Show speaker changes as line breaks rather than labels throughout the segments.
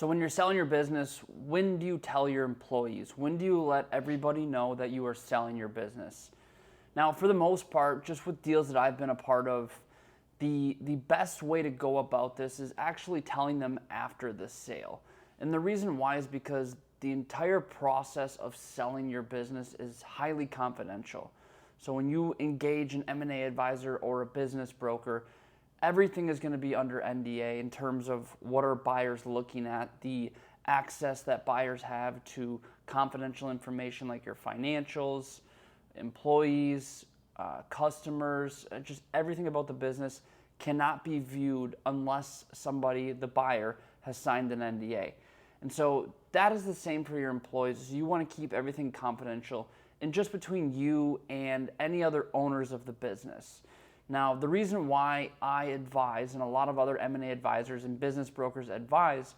So when you're selling your business, when do you tell your employees? When do you let everybody know that you are selling your business? Now, for the most part, just with deals that I've been a part of, the best way to go about this is actually telling them after the sale. And the reason why is because the entire process of selling your business is highly confidential. So when you engage an M&A advisor or a business broker, everything is going to be under NDA in terms of what are buyers looking at, the access that buyers have to confidential information like your financials, employees, customers, just everything about the business cannot be viewed unless somebody, the buyer, has signed an NDA. And so that is the same for your employees. You want to keep everything confidential and just between you and any other owners of the business. Now, the reason why I advise, and a lot of other M&A advisors and business brokers advise,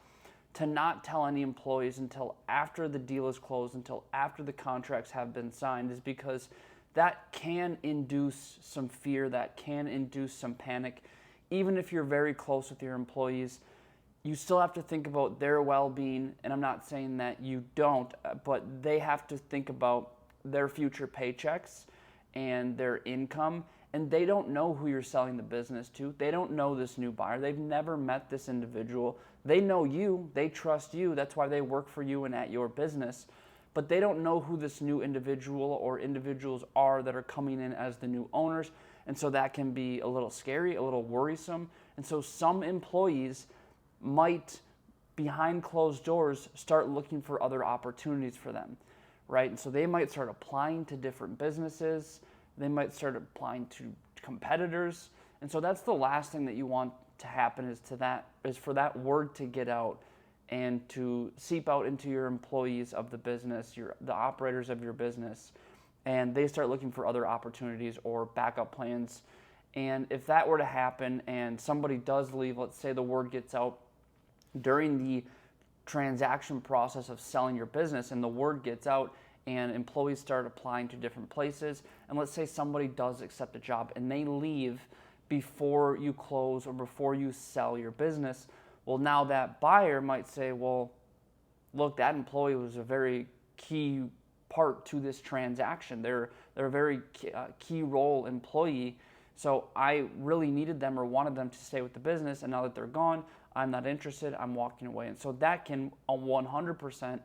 to not tell any employees until after the deal is closed, until after the contracts have been signed, is because that can induce some fear, that can induce some panic. Even if you're very close with your employees, you still have to think about their well-being, and I'm not saying that you don't, but they have to think about their future paychecks and their income, and they don't know who you're selling the business to. They don't know this new buyer. They've never met this individual. They know you. They trust you. That's why they work for you and at your business. But they don't know who this new individual or individuals are that are coming in as the new owners. And so that can be a little scary, a little worrisome. And so some employees might, behind closed doors, start looking for other opportunities for them, right? And so they might start applying to different businesses. They might start applying to competitors. And so that's the last thing that you want to happen is for that word to get out and to seep out into your employees of the business, the operators of your business, and they start looking for other opportunities or backup plans. And if that were to happen and somebody does leave, let's say the word gets out during the transaction process of selling your business and the word gets out and employees start applying to different places, and let's say somebody does accept a job and they leave before you close or before you sell your business, well, now that buyer might say, well, look, that employee was a very key part to this transaction. They're a very key role employee, so I really needed them or wanted them to stay with the business, and now that they're gone, I'm not interested, I'm walking away. And so that can 100%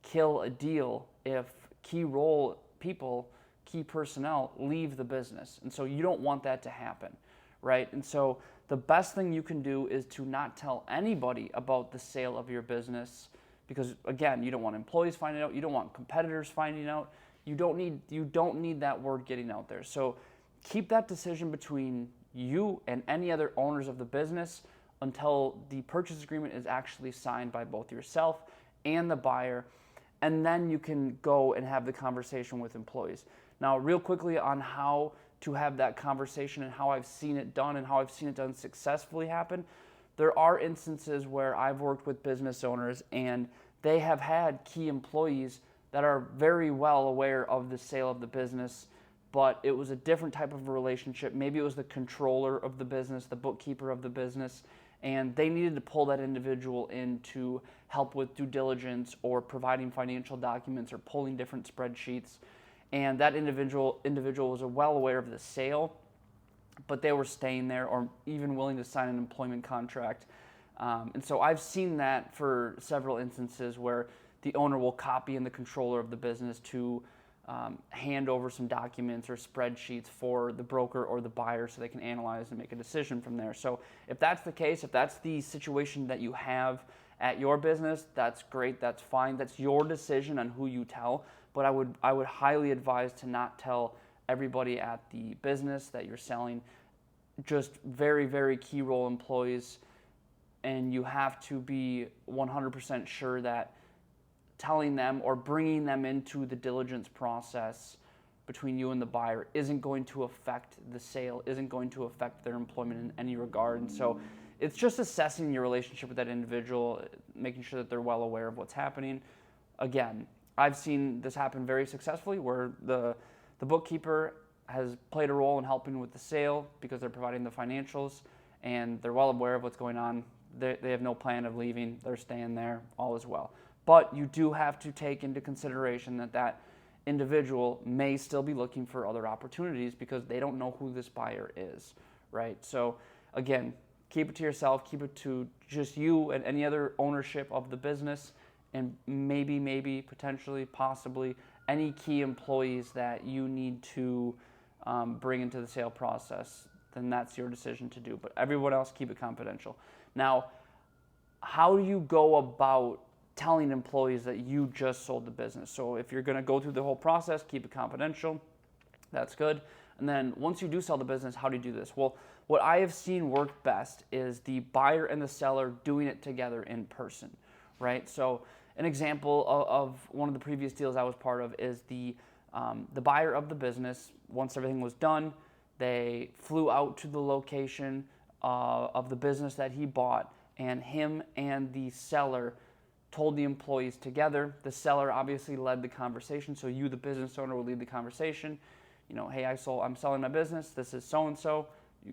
kill a deal if key role people, key personnel leave the business. And so you don't want that to happen, right? And so the best thing you can do is to not tell anybody about the sale of your business because, again, you don't want employees finding out, you don't want competitors finding out, you don't need that word getting out there. So keep that decision between you and any other owners of the business until the purchase agreement is actually signed by both yourself and the buyer, and then you can go and have the conversation with employees. Now, real quickly on how to have that conversation and how I've seen it done and how I've seen it done successfully happen, there are instances where I've worked with business owners and they have had key employees that are very well aware of the sale of the business, but it was a different type of a relationship. Maybe it was the controller of the business, the bookkeeper of the business, and they needed to pull that individual in to help with due diligence or providing financial documents or pulling different spreadsheets. And that individual was well aware of the sale, but they were staying there or even willing to sign an employment contract. And so I've seen that for several instances where the owner will copy in the controller of the business to hand over some documents or spreadsheets for the broker or the buyer so they can analyze and make a decision from there. So if that's the case, if that's the situation that you have at your business, that's great, that's fine. That's your decision on who you tell, but I would highly advise to not tell everybody at the business that you're selling, just very, very key role employees, and you have to be 100% sure that telling them or bringing them into the diligence process between you and the buyer isn't going to affect the sale, isn't going to affect their employment in any regard. And so it's just assessing your relationship with that individual, making sure that they're well aware of what's happening. Again, I've seen this happen very successfully where the bookkeeper has played a role in helping with the sale because they're providing the financials and they're well aware of what's going on they have no plan of leaving. They're staying there. All is well. But you do have to take into consideration that individual may still be looking for other opportunities because they don't know who this buyer is, right? So again, keep it to yourself, keep it to just you and any other ownership of the business, and maybe, potentially, possibly any key employees that you need to bring into the sale process. Then that's your decision to do. But everyone else, keep it confidential. Now, how do you go about telling employees that you just sold the business? So if you're going to go through the whole process, keep it confidential. That's good. And then once you do sell the business, how do you do this? Well, what I have seen work best is the buyer and the seller doing it together in person, right? So an example of one of the previous deals I was part of is the buyer of the business. Once everything was done, they flew out to the location of the business that he bought, and him and the seller told the employees together. The seller obviously led the conversation, so you, the business owner, will lead the conversation. You know, hey, I'm selling my business. This is so-and-so.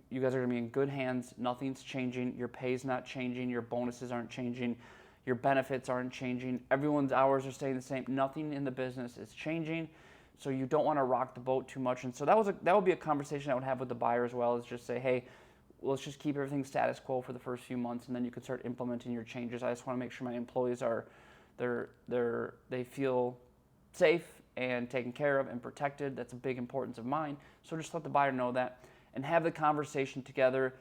You guys are going to be in good hands. Nothing's changing. Your pay's not changing. Your bonuses aren't changing. Your benefits aren't changing. Everyone's hours are staying the same. Nothing in the business is changing. So you don't want to rock the boat too much. And so that would be a conversation I would have with the buyer as well, is just say, hey, let's just keep everything status quo for the first few months, and then you can start implementing your changes. I just want to make sure my employees they feel safe and taken care of and protected. That's a big importance of mine. So just let the buyer know that and have the conversation together.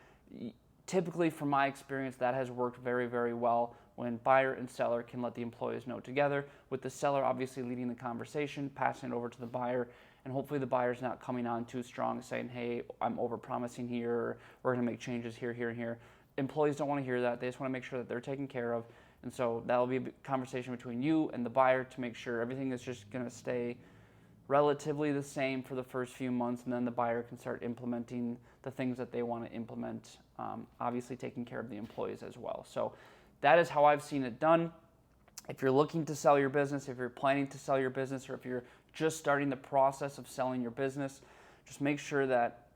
Typically, from my experience, that has worked very, very well when buyer and seller can let the employees know together, with the seller obviously leading the conversation, passing it over to the buyer, and hopefully the buyer's not coming on too strong saying, hey, I'm over-promising here, or we're going to make changes here, here, and here. Employees don't want to hear that. They just want to make sure that they're taken care of. And so that'll be a conversation between you and the buyer to make sure everything is just going to stay relatively the same for the first few months, and then the buyer can start implementing the things that they want to implement, obviously taking care of the employees as well. So that is how I've seen it done. If you're looking to sell your business, if you're planning to sell your business, or if you're just starting the process of selling your business, just make sure that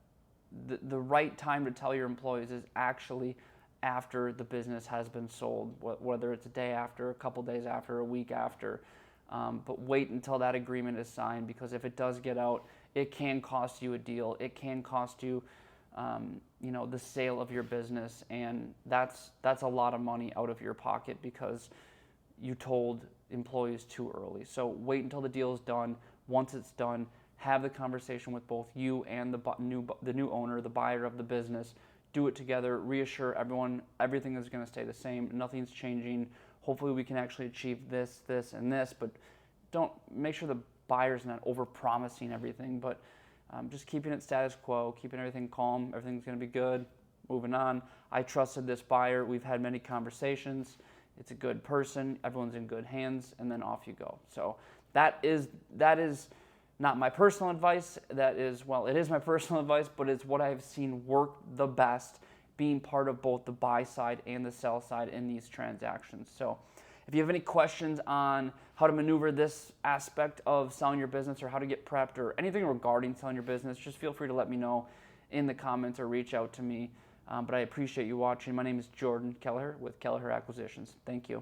the right time to tell your employees is actually after the business has been sold, whether it's a day after, a couple days after, a week after. But wait until that agreement is signed, because if it does get out, it can cost you a deal. It can cost you, the sale of your business, and that's a lot of money out of your pocket because you told employees too early. So wait until the deal is done. Once it's done, have the conversation with both you and the new owner, the buyer of the business. Do it together. Reassure everyone everything is going to stay the same. Nothing's changing. Hopefully we can actually achieve this, and this, but don't make sure the buyer's not over-promising everything, but just keeping it status quo, keeping everything calm. Everything's going to be good. Moving on. I trusted this buyer. We've had many conversations. It's a good person. Everyone's in good hands, and then off you go. So that is not my personal advice. It is my personal advice, but it's what I've seen work the best, being part of both the buy side and the sell side in these transactions. So if you have any questions on how to maneuver this aspect of selling your business, or how to get prepped, or anything regarding selling your business, just feel free to let me know in the comments or reach out to me. But I appreciate you watching. My name is Jordan Kelleher with Kelleher Acquisitions. Thank you.